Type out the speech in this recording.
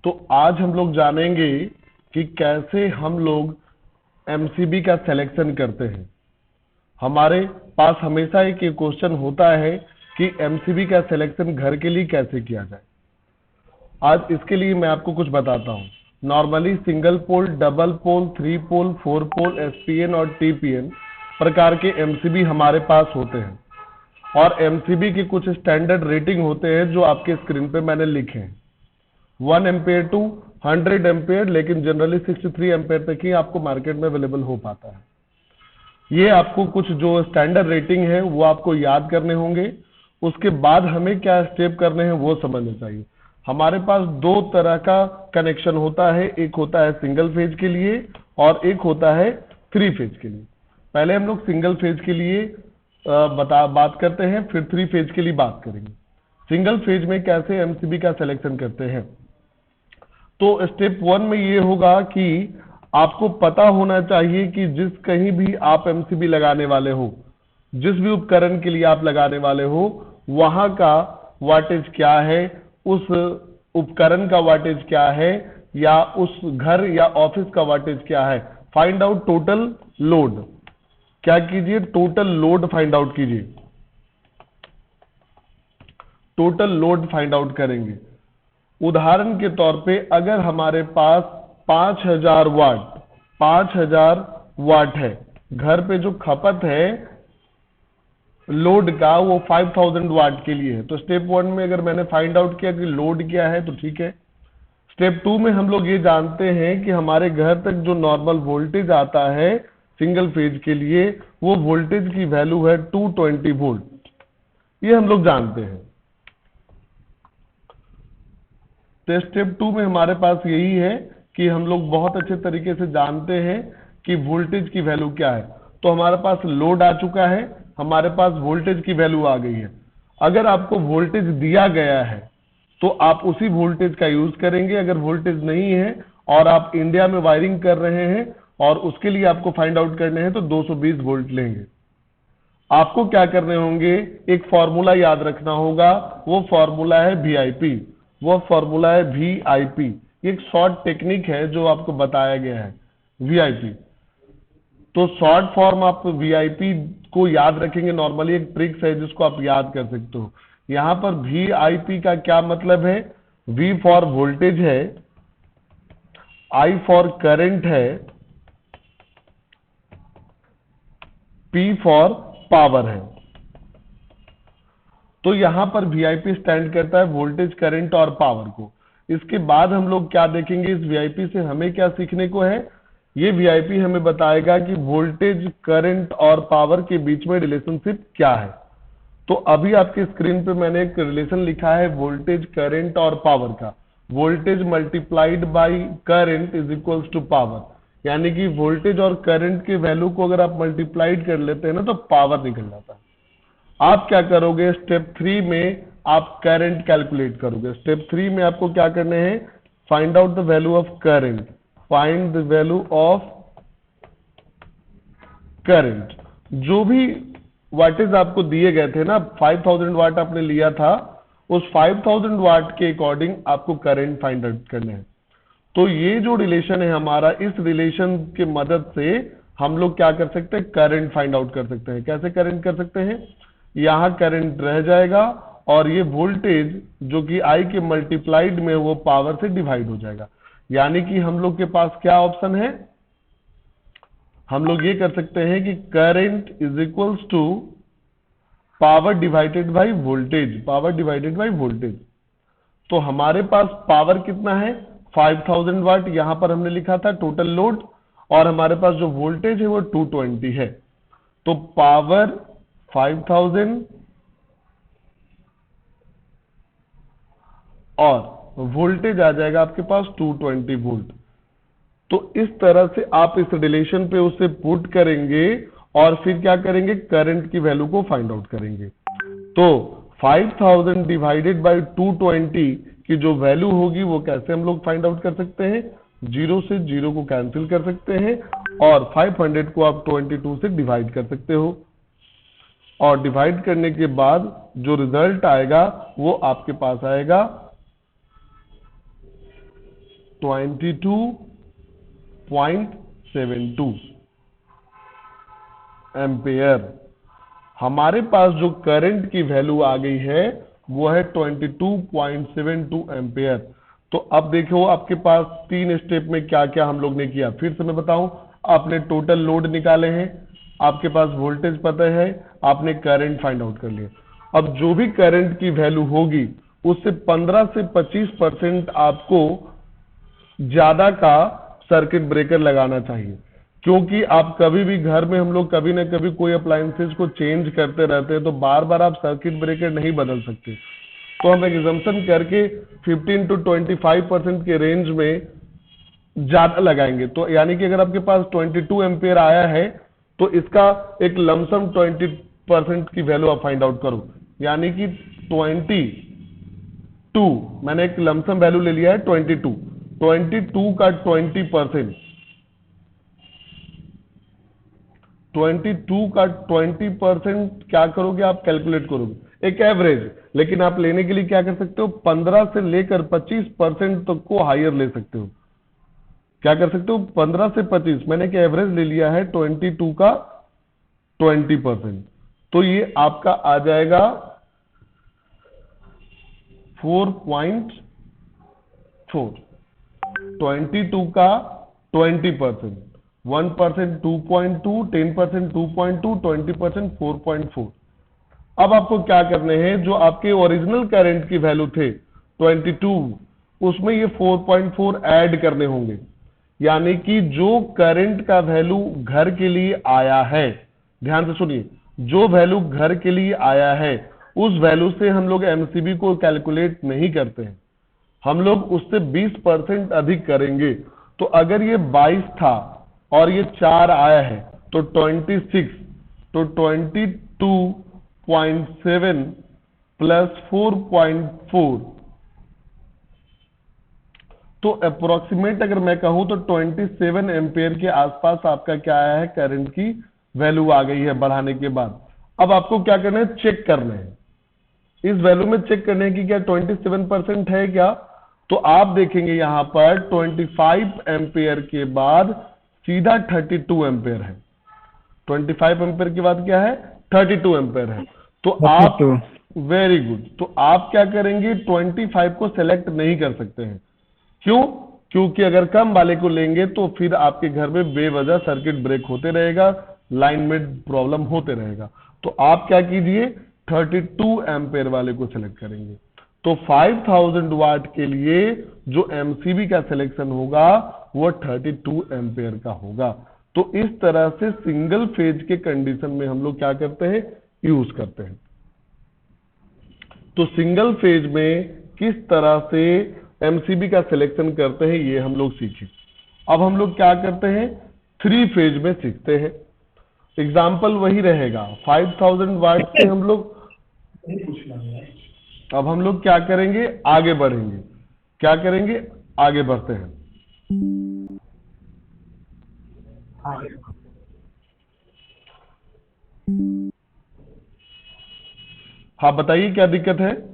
तो आज हम लोग जानेंगे कि कैसे हम लोग एमसीबी का सिलेक्शन करते हैं। हमारे पास हमेशा एक क्वेश्चन होता है कि एमसीबी का सिलेक्शन घर के लिए कैसे किया जाए। आज इसके लिए मैं आपको कुछ बताता हूँ। Normally single pole, double pole, 3 pole, 4 pole, SPN और टीपीएन प्रकार के एमसीबी हमारे पास होते हैं और एमसीबी की कुछ स्टैंडर्ड रेटिंग होते हैं जो आपके स्क्रीन पे मैंने लिखे हैं। 1 एम्पेयर टू 100 एम्पेयर, लेकिन जनरली 63 एम्पेयर तक ही आपको मार्केट में अवेलेबल हो पाता है। ये आपको कुछ जो स्टैंडर्ड रेटिंग है वो आपको याद करने होंगे। उसके बाद हमें क्या स्टेप करने हैं वो समझना चाहिए। हमारे पास दो तरह का कनेक्शन होता है, एक होता है सिंगल फेज के लिए और एक होता है 3 फेज के लिए। पहले हम लोग सिंगल फेज के लिए बात करते हैं, फिर 3 फेज के लिए बात करेंगे। सिंगल फेज में कैसे एमसीबी का सिलेक्शन करते हैं। तो स्टेप 1 में ये होगा कि आपको पता होना चाहिए कि जिस कहीं भी आप एमसीबी लगाने वाले हो, जिस भी उपकरण के लिए आप लगाने वाले हो, वहां का वाटेज क्या है, उस उपकरण का वाटेज क्या है, या उस घर या ऑफिस का वाटेज क्या है। Find out total load. क्या कीजिए, टोटल लोड फाइंड आउट कीजिए। टोटल लोड फाइंड आउट करेंगे। उदाहरण के तौर पे अगर हमारे पास 5000 वाट है, घर पे जो खपत है लोड का वो 5000 वाट के लिए है, तो स्टेप 1 में अगर मैंने फाइंड आउट किया कि लोड क्या है तो ठीक है। स्टेप 2 में हम लोग ये जानते हैं कि हमारे घर तक जो नॉर्मल वोल्टेज आता है सिंगल फेज के लिए, वो वोल्टेज की वैल्यू है 220 वोल्ट। ये हम लोग जानते हैं। तो स्टेप 2 में हमारे पास यही है कि हम लोग बहुत अच्छे तरीके से जानते हैं कि वोल्टेज की वैल्यू क्या है। तो हमारे पास लोड आ चुका है, हमारे पास वोल्टेज की वैल्यू आ गई है। अगर आपको वोल्टेज दिया गया है तो आप उसी वोल्टेज का यूज करेंगे। अगर वोल्टेज नहीं है और आप इंडिया में वायरिंग कर रहे हैं और उसके लिए आपको फाइंड आउट करने हैं तो 220 वोल्ट लेंगे। आपको क्या करने होंगे, एक फॉर्मूला याद रखना होगा। वो फॉर्मूला है वीआईपी, वो फॉर्मूला है वीआईपी। एक शॉर्ट टेक्निक है जो आपको बताया गया है, वीआईपी। तो शॉर्ट फॉर्म आप वीआईपी को याद रखेंगे। नॉर्मली एक ट्रिक्स है जिसको आप याद कर सकते हो। यहां पर वीआईपी का क्या मतलब है, वी फॉर वोल्टेज है, आई फॉर करंट है, पी फॉर पावर है। तो यहां पर वीआईपी स्टैंड करता है वोल्टेज, करंट और पावर को। इसके बाद हम लोग क्या देखेंगे, इस वीआईपी से हमें क्या सीखने को है। ये वीआईपी हमें बताएगा कि वोल्टेज, करंट और पावर के बीच में रिलेशनशिप क्या है। तो अभी आपकी स्क्रीन पे मैंने एक रिलेशन लिखा है वोल्टेज, करंट और पावर का। Voltage multiplied by current is equals to power. यानी कि वोल्टेज और करंट के वैल्यू को अगर आप मल्टीप्लाइड कर लेते हैं ना तो पावर निकल जाता है। आप क्या करोगे, स्टेप 3 में आप करंट कैलकुलेट करोगे। स्टेप 3 में आपको क्या करने हैं, find out the value of current. Find the value of current. जो भी वाटेज आपको दिए गए थे ना, 5000 वाट आपने लिया था, उस 5000 वाट के अकॉर्डिंग आपको करंट फाइंड आउट करने हैं। तो ये जो रिलेशन है हमारा, इस रिलेशन की मदद से हम लोग क्या कर सकते हैं, करंट फाइंड आउट कर सकते हैं। कैसे करंट कर सकते हैं, यहां करंट रह जाएगा और ये वोल्टेज जो कि आई के मल्टीप्लाइड में वो पावर से डिवाइड हो जाएगा। यानी कि हम लोग के पास क्या ऑप्शन है, हम लोग ये कर सकते हैं कि current is equals to power divided by voltage, power divided by voltage. तो हमारे पास पावर कितना है, 5000 वाट, यहां पर हमने लिखा था टोटल लोड, और हमारे पास जो वोल्टेज है वो 220 है। तो पावर 5000 और वोल्टेज आ जाएगा आपके पास 220 वोल्ट। तो इस तरह से आप इस रिलेशन पे उसे पुट करेंगे और फिर क्या करेंगे, करंट की वैल्यू को फाइंड आउट करेंगे। तो 5000 डिवाइडेड बाई 220 की जो वैल्यू होगी वो कैसे हम लोग फाइंड आउट कर सकते हैं, 0 से 0 को कैंसिल कर सकते हैं और 500 को आप 22 से डिवाइड कर सकते हो। और डिवाइड करने के बाद जो रिजल्ट आएगा वो आपके पास आएगा 22.72 एम्पेयर। हमारे पास जो करंट की वैल्यू आ गई है वो है 22.72 एम्पेयर। तो अब देखो आपके पास 3 स्टेप में क्या क्या हम लोग ने किया, फिर से मैं बताऊं। आपने टोटल लोड निकाले हैं, आपके पास वोल्टेज पता है, आपने करंट फाइंड आउट कर लिया। अब जो भी करंट की वैल्यू होगी उससे 15 से 25% आपको ज्यादा का सर्किट ब्रेकर लगाना चाहिए, क्योंकि आप कभी भी घर में, हम लोग कभी ना कभी कोई अप्लायंसेस को चेंज करते रहते हैं, तो बार बार आप सर्किट ब्रेकर नहीं बदल सकते। तो हम एग्जम्पशन करके 15 to 25% के रेंज में ज्यादा लगाएंगे। तो यानी कि अगर आपके पास 22 एम्पियर आया है तो इसका एक लमसम 20% की वैल्यू आप फाइंड आउट करो, यानी कि 22, मैंने एक लमसम वैल्यू ले लिया है 22 का 20%, 22 का 20% क्या करोगे आप, कैलकुलेट करोगे एक एवरेज। लेकिन आप लेने के लिए क्या कर सकते हो, 15 से लेकर 25% तक को हायर ले सकते हो। क्या कर सकते हो, 15 से 25, मैंने एक एवरेज ले लिया है 22 का 20%। तो ये आपका आ जाएगा 4.4, 22 का 20%, 1% 2.2, 10% 2.2, 20% 4.4। अब आपको क्या करने हैं, जो आपके ओरिजिनल करंट की वैल्यू थे 22, उसमें ये 4.4 ऐड करने होंगे। यानी कि जो करंट का वैल्यू घर के लिए आया है, ध्यान से सुनिए, जो वैल्यू घर के लिए आया है उस वैल्यू से हम लोग एमसीबी को कैलकुलेट नहीं करते हैं, हम लोग उससे 20% अधिक करेंगे। तो अगर ये 22 था और ये 4 आया है तो 26, तो 22.7 प्लस 4.4, तो अप्रोक्सीमेट अगर मैं कहूं तो 27 एम्पेयर के आसपास आपका क्या आया है, करंट की वैल्यू आ गई है बढ़ाने के बाद। अब आपको क्या करना है, चेक करना है, इस वैल्यू में चेक करने की क्या 27% है क्या। तो आप देखेंगे यहां पर 25 एम्पेयर के बाद सीधा 32 एम्पेयर है, 25 एम्पेयर के बाद क्या है, 32 एम्पेयर है। तो आप, 32। वेरी गुड, तो आप क्या करेंगे, 25 को सेलेक्ट नहीं कर सकते हैं। क्यों, क्योंकि अगर कम वाले को लेंगे तो फिर आपके घर में बेवजह सर्किट ब्रेक होते रहेगा, लाइन में प्रॉब्लम होते रहेगा। तो आप क्या कीजिए, 32 एम्पेयर वाले को सिलेक्ट करेंगे। तो 5000 वाट के लिए जो एमसीबी का सिलेक्शन होगा वो 32 एम्पेयर का होगा। तो इस तरह से सिंगल फेज के कंडीशन में हम लोग क्या करते हैं, यूज करते हैं। तो सिंगल फेज में किस तरह से एमसीबी का सिलेक्शन करते हैं ये हम लोग सीखे। अब हम लोग क्या करते हैं, 3 फेज में सीखते हैं। एग्जाम्पल वही रहेगा, 5000 वाट से हम लोग, अब हम लोग क्या करेंगे, आगे बढ़ेंगे। क्या करेंगे, आगे बढ़ते हैं। हाँ बताइए क्या दिक्कत है।